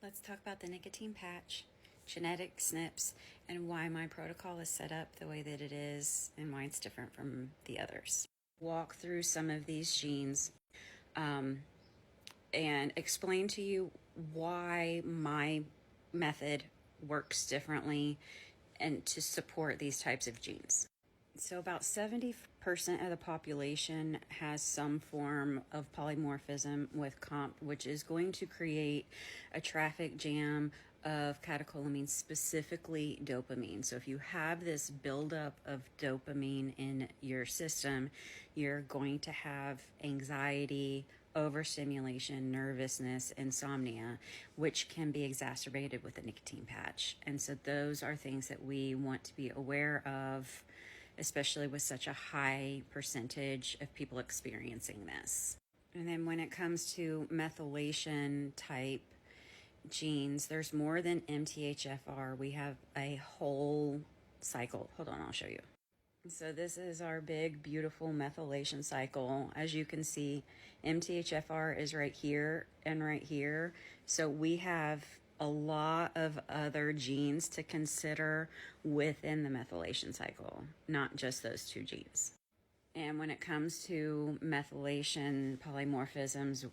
let's talk about the nicotine patch, genetic SNPs, and why my protocol is set up the way that it is and why it's different from the others. Walk through some of these genes and explain to you why my method works differently and to support these types of genes. So about 70% of the population has some form of polymorphism with COMT, which is going to create a traffic jam of catecholamines, specifically dopamine. So if you have this buildup of dopamine in your system, you're going to have anxiety, overstimulation, nervousness, insomnia, which can be exacerbated with a nicotine patch. And so those are things that we want to be aware of, especially with such a high percentage of people experiencing this. And then when it comes to methylation type genes, there's more than MTHFR. We have a whole cycle. Hold on, I'll show you. So this is our big, beautiful methylation cycle. As you can see, MTHFR is right here and right here. So we have a lot of other genes to consider within the methylation cycle, not just those two genes. And when it comes to methylation polymorphisms,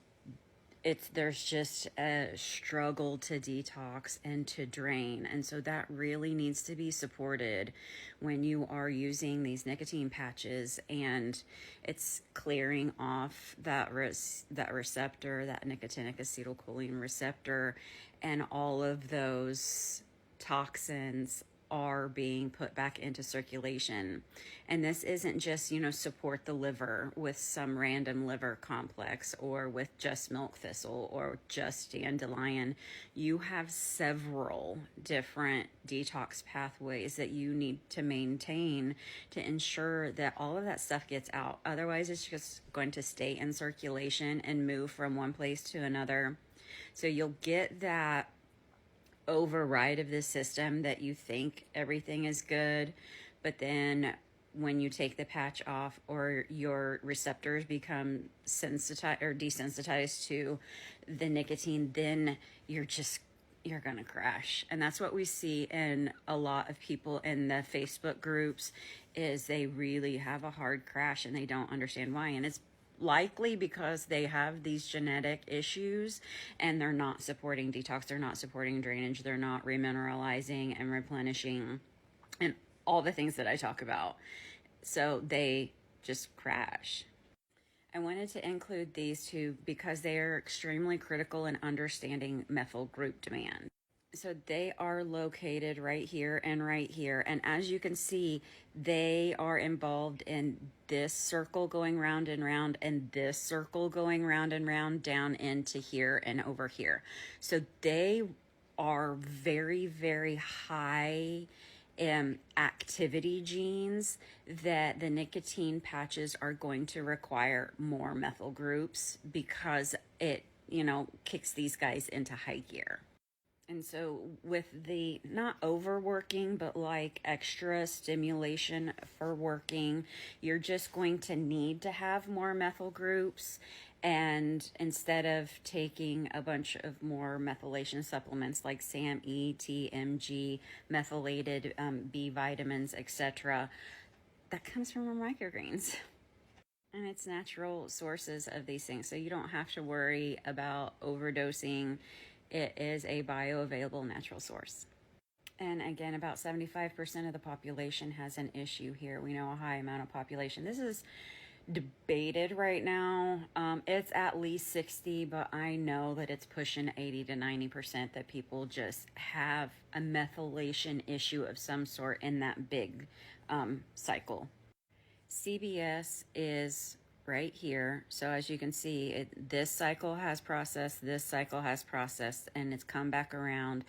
there's just a struggle to detox and to drain. And so that really needs to be supported when you are using these nicotine patches and it's clearing off that receptor, that nicotinic acetylcholine receptor, and all of those toxins are being put back into circulation. And this isn't just, support the liver with some random liver complex or with just milk thistle or just dandelion. You have several different detox pathways that you need to maintain to ensure that all of that stuff gets out. Otherwise, it's just going to stay in circulation and move from one place to another. So you'll get that override of the system that you think everything is good, but then when you take the patch off or your receptors become sensitized or desensitized to the nicotine, then you're gonna crash. And that's what we see in a lot of people in the Facebook groups, is they really have a hard crash and they don't understand why. And it's likely because they have these genetic issues and they're not supporting detox, they're not supporting drainage, they're not remineralizing and replenishing and all the things that I talk about. So they just crash. I wanted to include these two because they are extremely critical in understanding methyl group demand. So they are located right here and right here. And as you can see, they are involved in this circle going round and round and this circle going round and round down into here and over here. So they are very, very high activity genes that the nicotine patches are going to require more methyl groups because it, kicks these guys into high gear. And so with the not overworking, but like extra stimulation for working, you're just going to need to have more methyl groups. And instead of taking a bunch of more methylation supplements like SAMe, TMG, methylated B vitamins, etc., that comes from our microgreens. And it's natural sources of these things. So you don't have to worry about overdosing. It is a bioavailable natural source. And again, about 75% of the population has an issue here. We know a high amount of population. This is debated right now. It's at least 60, but I know that it's pushing 80 to 90% that people just have a methylation issue of some sort in that big cycle. CBS is right here. So as you can see, this cycle has processed, this cycle has processed, and it's come back around.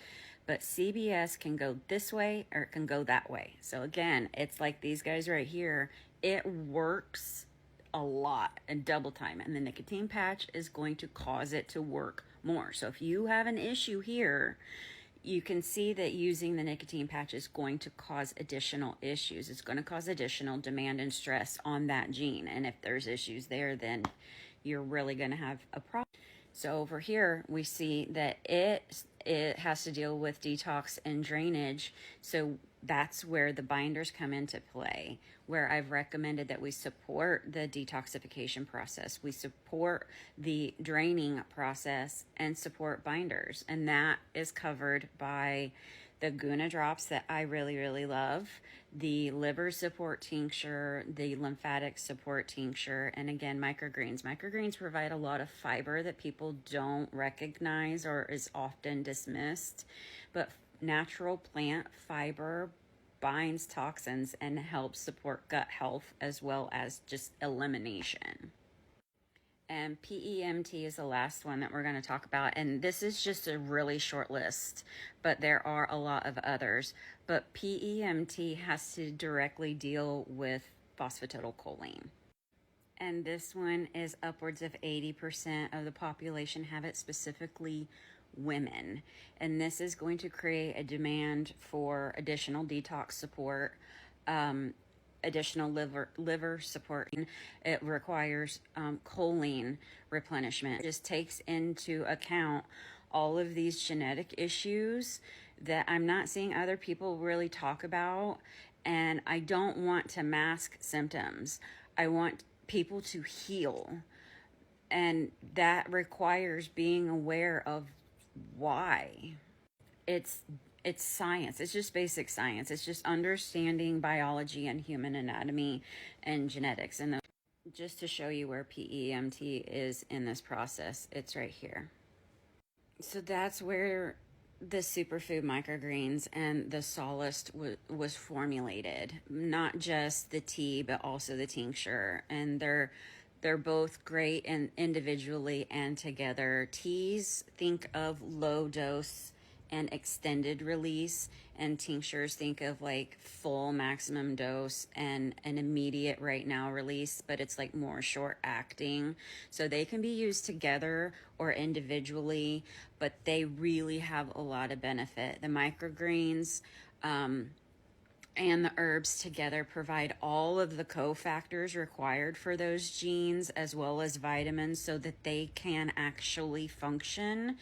But CBS can go this way or it can go that way. So again, it's like these guys right here. It works a lot and double time, and the nicotine patch is going to cause it to work more. So if you have an issue here, you can see that using the nicotine patch is going to cause additional issues. It's going to cause additional demand and stress on that gene. And if there's issues there, then you're really going to have a problem. So over here, we see that it has to deal with detox and drainage. So that's where the binders come into play, where I've recommended that we support the detoxification process, we support the draining process, and support binders. And that is covered by the Guna drops that I really, really love, the liver support tincture, the lymphatic support tincture, and again, microgreens. Microgreens provide a lot of fiber that people don't recognize or is often dismissed, but natural plant fiber binds toxins and helps support gut health as well as just elimination. And PEMT is the last one that we're going to talk about. And this is just a really short list, but there are a lot of others. But PEMT has to directly deal with phosphatidylcholine. And this one is upwards of 80% of the population have it, specifically women. And this is going to create a demand for additional detox support, additional liver support. It requires choline replenishment. It just takes into account all of these genetic issues that I'm not seeing other people really talk about. And I don't want to mask symptoms. I want people to heal. And that requires being aware of why. It's science. It's just basic science. It's just understanding biology and human anatomy and genetics. And just to show you where PEMT is in this process, it's right here. So that's where the superfood microgreens and the Solace was formulated. Not just the tea, but also the tincture. And they're both great and individually and together. Teas, think of low dose and extended release, and tinctures, think of like full maximum dose and an immediate right now release, but it's like more short acting. So they can be used together or individually, but they really have a lot of benefit. The microgreens and the herbs together provide all of the cofactors required for those genes, as well as vitamins, so that they can actually function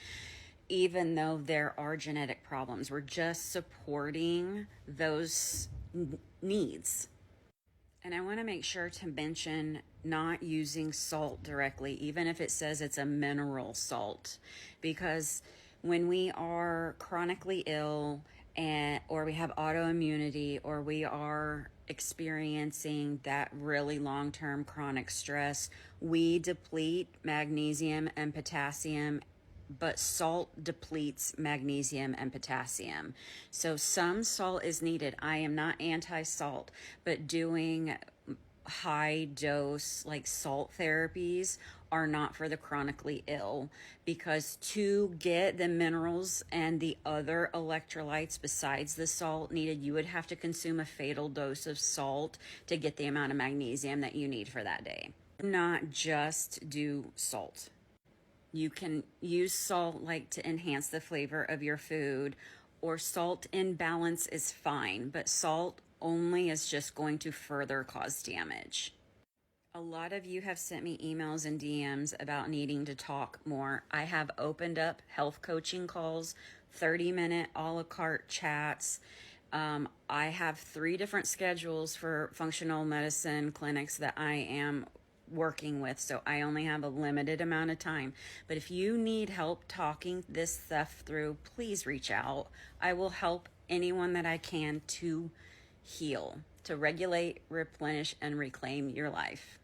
even though there are genetic problems. We're just supporting those needs. And I want to make sure to mention not using salt directly, even if it says it's a mineral salt, because when we are chronically ill or we have autoimmunity, or we are experiencing that really long-term chronic stress, we deplete magnesium and potassium, but salt depletes magnesium and potassium. So some salt is needed. I am not anti-salt, but doing high dose like salt therapies are not for the chronically ill, because to get the minerals and the other electrolytes besides the salt needed, you would have to consume a fatal dose of salt to get the amount of magnesium that you need for that day. Not just do salt. You can use salt like to enhance the flavor of your food, or salt in balance is fine, but salt only is just going to further cause damage. A lot of you have sent me emails and DMs about needing to talk more. I have opened up health coaching calls, 30-minute a la carte chats. I have 3 different schedules for functional medicine clinics that I am working with, so I only have a limited amount of time. But if you need help talking this stuff through, please reach out. I will help anyone that I can to heal, to regulate, replenish, and reclaim your life.